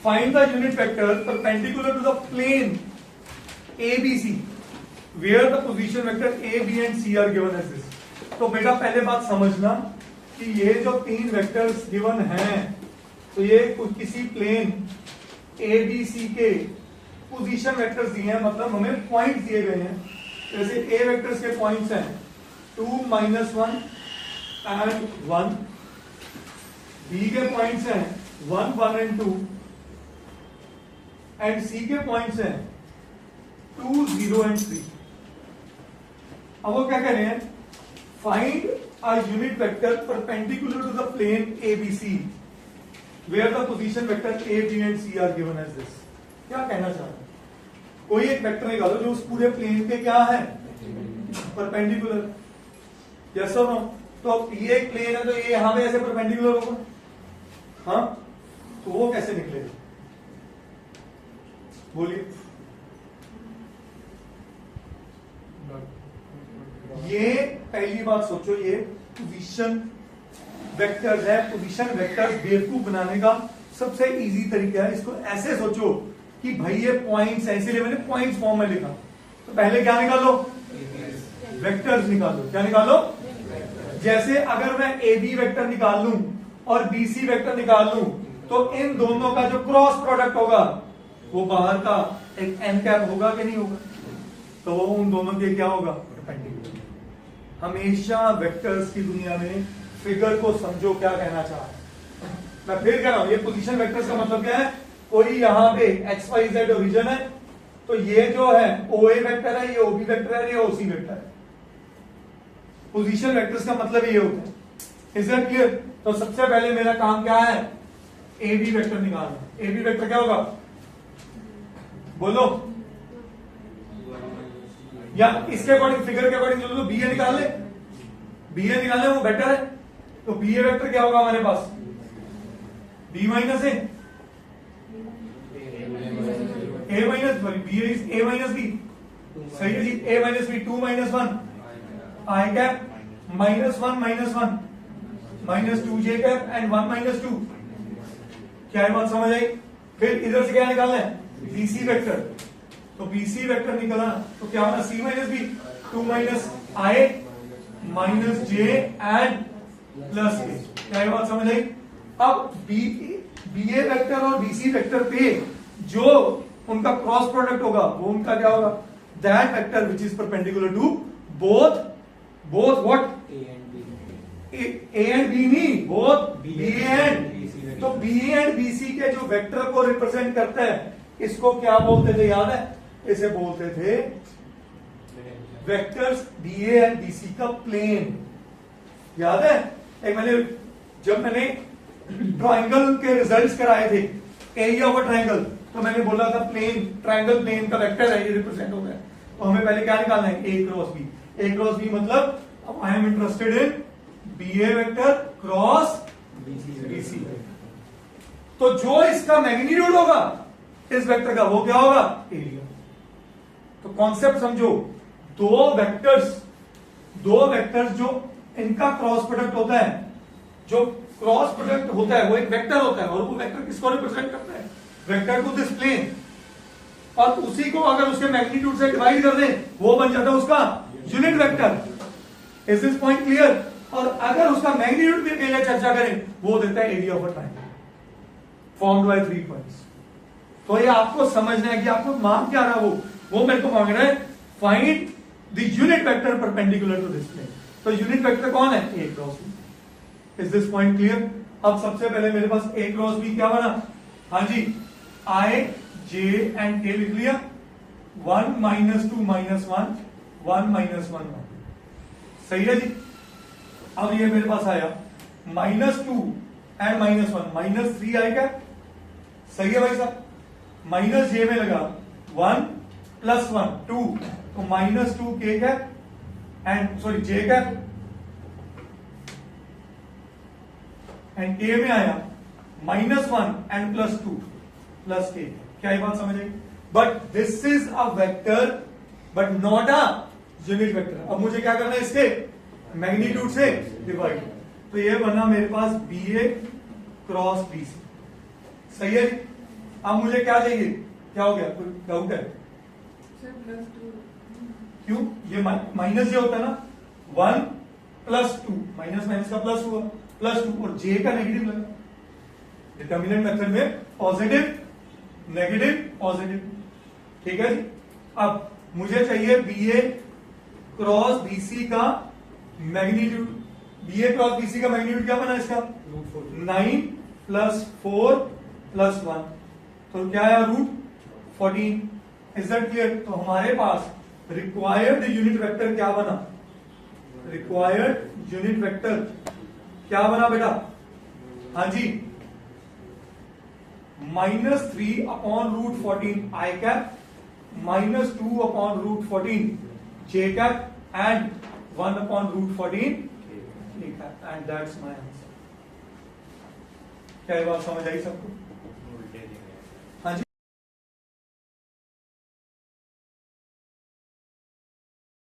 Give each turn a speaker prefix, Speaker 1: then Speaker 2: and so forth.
Speaker 1: find the unit vector perpendicular to the plane ABC where the position vector A, B and C are given as this. तो बेटा पहले बात समझना कि ये जो तीन वेक्टर्स गिवन हैं तो ये किसी प्लेन ABC के पोजीशन वेक्टर्स दिए हैं, मतलब हमें पॉइंट्स दिए गए हैं. जैसे A वेक्टर्स के पॉइंट्स हैं 2, -1 एंड 1. B के पॉइंट्स हैं 1, 1 एंड 2 एंड C के पॉइंट्स हैं 2, 0 एंड 3. अब वो क्या कह रहे हैं, find a unit vector perpendicular to the plane ABC where the position vector A, B and C are given as this. क्या कहना चाह रहे हैं, कोई एक वेक्टर निकालो जो उस पूरे प्लेन के क्या है, परपेंडिकुलर. यस और नो. तो ये एक प्लेन है तो ये यहां पे ऐसे परपेंडिकुलर होगा. हाँ, तो वो कैसे निकलेगा, बोलिए. ये पहली बात सोचो, ये पोजीशन वेक्टर्स है. पोजीशन वेक्टर्स बेवकूफ बनाने का सबसे इजी तरीका है. इसको ऐसे सोचो कि भाई ये पॉइंट्स है, इसीलिए मैंने पॉइंट्स फॉर्म में लिखा. तो पहले क्या निकालो, वेक्टर्स निकालो. क्या निकालो, जैसे अगर मैं AB वेक्टर निकाल लूं और BC वेक्टर निकाल लूं तो इन दोनों का जो क्रॉस प्रोडक्ट होगा वो बाहर का एक n कैप होगा कि नहीं होगा, तो वो उन दोनों के क्या होगा, परपेंडिकुलर. हमेशा वेक्टर्स की दुनिया में फिगर को समझो क्या कहना चाह रहा है. मैं फिर कह रहा हूं, ये पोजीशन वेक्टर्स का मतलब क्या है, कोई यहां पे XYZ ओरिजिन है तो ये जो है OA वेक्टर है, ये OB वेक्टर है, ये OC वेक्टर है. पोजीशन वेक्टर्स का मतलब ये होता है. Is that clear. तो सबसे पहले मेरा काम क्या है, AB वेक्टर निकालना. AB वेक्टर क्या होगा, बोलो, या इसके अकॉर्डिंग फिगर के अकॉर्डिंग चलो BA निकाल ले. BA निकालने वो बेटर है. तो BA वेक्टर क्या होगा हमारे पास, B minus A minus B is A minus B. सही है जी. A minus B, 2 - 1 I cap, -1 - 1 -2 J cap and 1 - 2. क्या है बात समझ आई. फिर इधर से क्या निकालना है, BC वेक्टर. तो BC वेक्टर निकला तो क्या होना, C - B, 2 - I -J and +A. क्या है बात समझ आई. अब BA वेक्टर और BC वेक्टर पे जो उनका क्रॉस प्रोडक्ट होगा वो उनका क्या होगा, that vector which is perpendicular to both what, A and B नहीं, बोथ BA एंड. तो BA एंड BC के जो वेक्टर को रिप्रेजेंट करता है इसको क्या बोलते थे, याद है, इसे बोलते थे वेक्टर्स BA एंड BC का प्लेन. याद है, एक जब मैंने ट्राइंगल के रिजल्ट्स कराए थे, एरिया ऑफ अ ट्राइंगल, तो मैंने बोला था प्लेन, ट्राइंगल प्लेन का वेक्टर है, ये रिप्रेजेंट हो गया. तो हमें पहले क्या निकालना है, A cross B. A cross B मतलब अब I am interested in BA vector cross BC. तो जो इसका मैग्नीट्यूड होगा इस वेक्टर का वो क्या होगा, एरिया. तो कॉन्सेप्ट समझो, दो वेक्टर्स जो इनका क्रॉस प्रोडक्ट होता है, जो क्रॉस प्रोडक्ट होता है वो एक वेक्टर होता है और वो वेक्टर किसको रिप्रेजेंट करता है, वेक्टर टू दिस प्लेन. और उसी को अगर उसके मैग्नीट्यूड से डिवाइड कर दें वो बन जाता है उसका unit vector. Is this point clear. और अगर उसका मैग्नीट्यूड भी पहले चर्चा करें वो देता है area of a triangle formed by 3 points. तो ये आपको समझना है कि आपको मांग क्या रहा, वो मेरे को मांग रहा है find the unit vector perpendicular to this plane. तो यूनिट वेक्टर कौन है, A cross B. Is this point clear. अब सबसे पहले मेरे पास A क्रॉस B क्या बना, हाँ जी, I J एंड K लिख लिया. 1 - 2 - 1 1 - 1 1. सही है जी. अब ये मेरे पास आया -2 एंड -1 -3 आएगा. सही है भाई साहब. माइनस J में लगा 1 + 1 2, तो -2 K cap and sorry J cap and K में आया -1 एंड +2 + K. क्या ये बात समझ आई. But this is a vector but not a unit vector. अब मुझे क्या करना है, इसके मैग्नीट्यूड से डिवाइड. तो ये बना मेरे पास BA क्रॉस BC. सही है. अब मुझे क्या चाहिए, क्या हो गया, कोई डाउट है? क्यों? ये माइनस ये होता है ना, 1 + 2, माइनस माइनस का प्लस हुआ, +2 और जे का नेगेटिव लगा। डिटर्मिनेंट मेथड में पॉजिटिव नेगेटिव पॉजिटिव, ठीक है जी। अब मुझे चाहिए BA क्रॉस BC का मैग्नीट्यूड। BA क्रॉस BC का मैग्नीट्यूड क्या बना इसका, 9 + 4 + 1, तो क्या है, √14। Is that clear? तो हमारे पास रिक्वायर्ड यूनिट वेक्टर क्या बना, रिक्वायर्ड यूनिट वेक्टर क्या बना बेटा, हाँ जी, -3/√14 I cap, -2/√14 J cap and 1/√14 K cap, and that's my answer। क्या ये बात समझ आई सबको?